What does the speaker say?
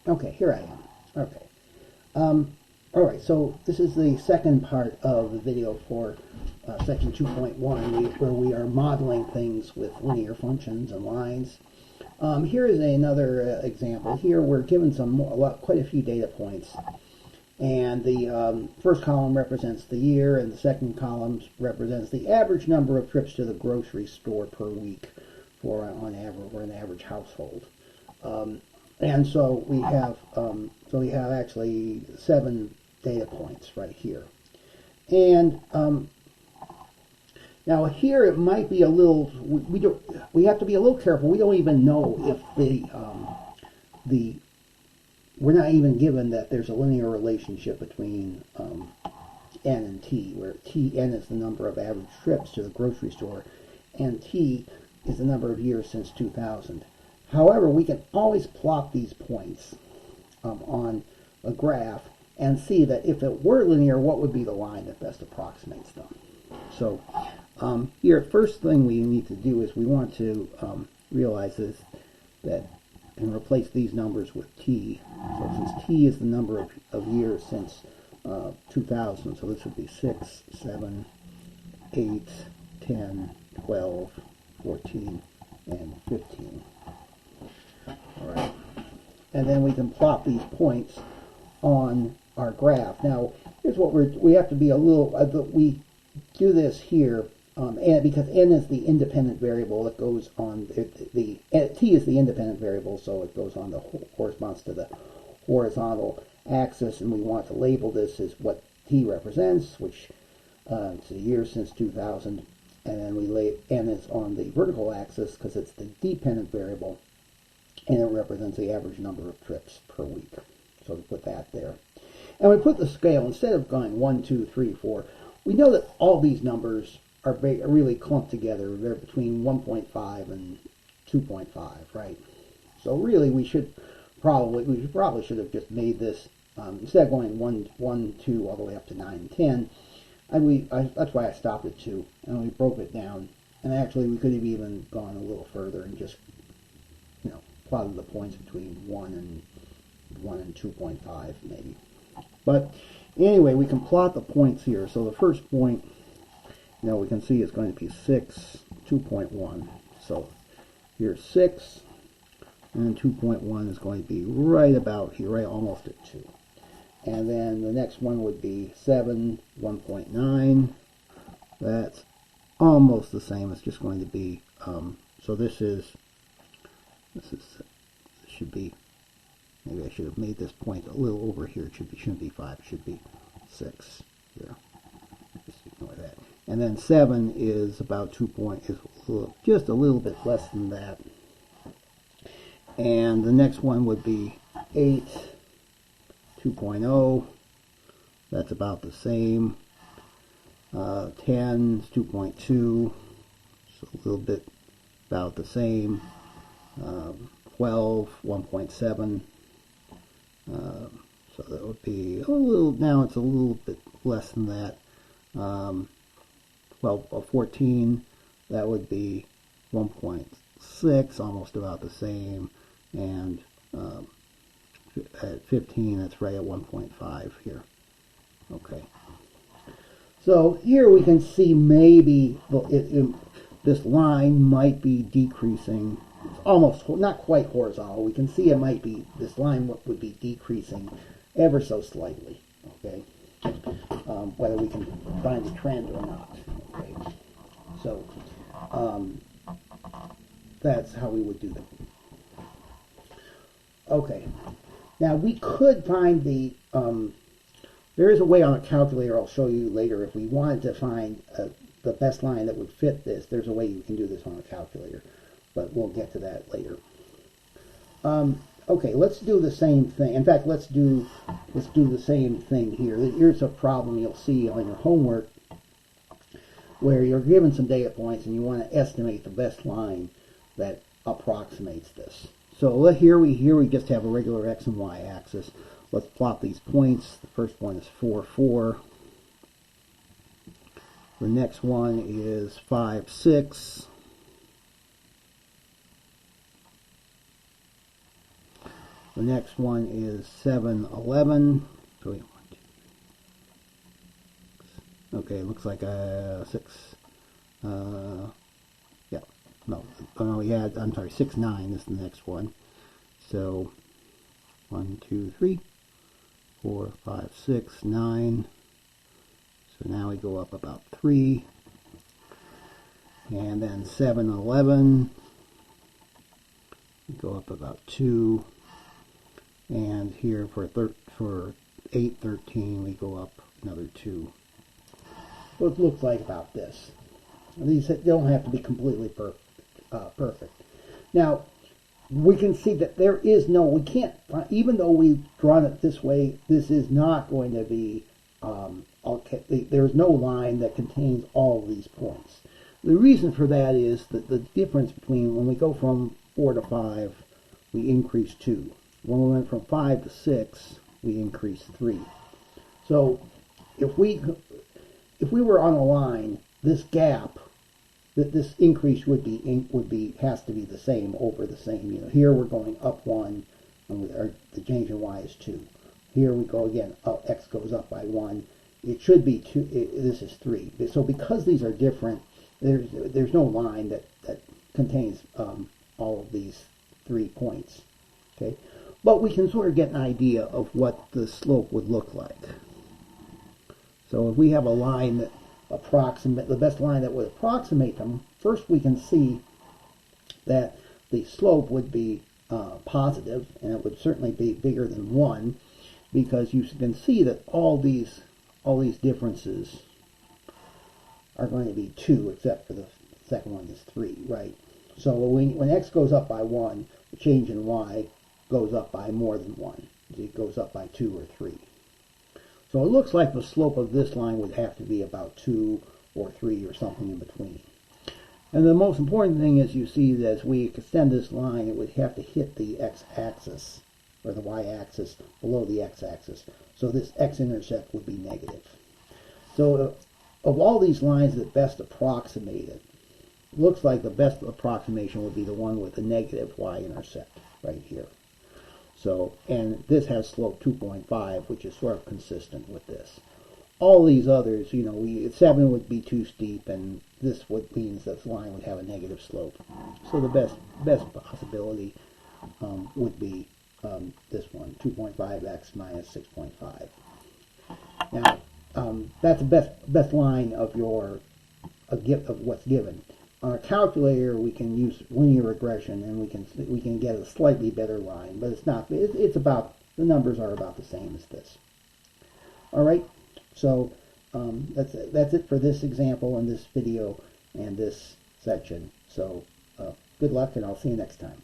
Okay, here I am. Okay. All right, so this is the second part of the video for section 2.1, where we are modeling things with linear functions and lines. Here is another example. Here we're given quite a few data points, and the first column represents the year, and the second column represents the average number of trips to the grocery store per week for an average household. And so we have actually 7 data points right here. And now here it might be a little, we have to be a little careful. We don't even know if we're not even given that there's a linear relationship between n and t, where n is the number of average trips to the grocery store and t is the number of years since 2000. However, we can always plot these points on a graph and see that if it were linear, what would be the line that best approximates them. So here, first thing we need to do is we want to realize that and replace these numbers with t. So since t is the number of years since 2000, so this would be 6, 7, 8, 10, 12, 14, and 15. All right, and then we can plot these points on our graph. Now, here's what we have to be a little. We do this here, and because n is the independent variable that goes on t is the independent variable, so it goes on corresponds to the horizontal axis, and we want to label this as what t represents, which it's a year since 2000, and then we lay n is on the vertical axis because it's the dependent variable, and it represents the average number of trips per week. So we put that there. And we put the scale, instead of going 1, 2, 3, 4, we know that all these numbers are really clumped together. They're between 1.5 and 2.5, right? So really we probably should have just made this, instead of going 1, 2, all the way up to 9, 10, that's why I stopped at 2, and we broke it down. And actually we could have even gone a little further and just, plotted the points between 1 and 2.5 maybe. But anyway, we can plot the points here. So the first point, we can see is going to be 6, 2.1. So here's 6, and 2.1 is going to be right about here, right almost at 2. And then the next one would be 7, 1.9. That's almost the same. It's just going to be, so this should be, maybe I should have made this point a little over here. It shouldn't be 5, it should be 6 here. Just ignore that. And then 7 is about just a little bit less than that. And the next one would be 8, 2.0. That's about the same. 10 is 2.2. So a little bit about the same. 12, 1.7. So that would be now it's a little bit less than that. 14, that would be 1.6, almost about the same. And at 15, that's right at 1.5 here. Okay. So here we can see maybe this line might be decreasing. It's almost, not quite horizontal. We can see this line would be decreasing ever so slightly, okay? Whether we can find a trend or not, okay? So that's how we would do that. Okay, now we could find there is a way on a calculator I'll show you later. If we wanted to find the best line that would fit this, there's a way you can do this on a calculator. But we'll get to that later. Okay, let's do the same thing. In fact, let's do the same thing here. Here's a problem you'll see on your homework where you're given some data points and you want to estimate the best line that approximates this. So here we just have a regular x and y axis. Let's plot these points. The first one is 4, 4. The next one is 5, 6. The next one is 7, 11. So we, okay, looks like a 6. Yeah, no, oh no, we had, I'm sorry, 6, 9 is the next one. So 1, 2, 3, 4, 5, 6, 9. So now we go up about 3. And then 7, 11. We go up about 2. And here for 8, 13, we go up another 2. So it looks like about this. These don't have to be completely perfect. Now, we can see that there is no, we can't, even though we've drawn it this way, this is not going to be, there's no line that contains all of these points. The reason for that is that the difference between when we go from 4 to 5, we increase 2. When we went from 5 to 6, we increase 3. So if we were on a line, this gap, this increase has to be the same over the same. You know, here we're going up 1, and the change in y is 2. Here we go again. X goes up by 1. It should be 2. This is 3. So because these are different, there's no line that contains all of these 3 points. Okay, but we can sort of get an idea of what the slope would look like. So if we have a line that the best line that would approximate them, first we can see that the slope would be positive, and it would certainly be bigger than 1, because you can see that all these differences are going to be 2, except for the second one is 3, right? So when x goes up by 1, the change in y goes up by more than 1. It goes up by 2 or 3. So it looks like the slope of this line would have to be about 2 or 3 or something in between. And the most important thing is you see that as we extend this line, it would have to hit the x-axis or the y-axis below the x-axis. So this x-intercept would be negative. So of all these lines that best approximate it, looks like the best approximation would be the one with the negative y-intercept right here. So, and this has slope 2.5, which is sort of consistent with this. All these others, you know, 7 would be too steep, and this means that the line would have a negative slope. So the best possibility would be this one, 2.5x minus 6.5. Now, that's the best line of what's given. On a calculator, we can use linear regression, and we can get a slightly better line, but it's not. It's about, the numbers are about the same as this. All right, so that's it for this example and this video and this section. So good luck, and I'll see you next time.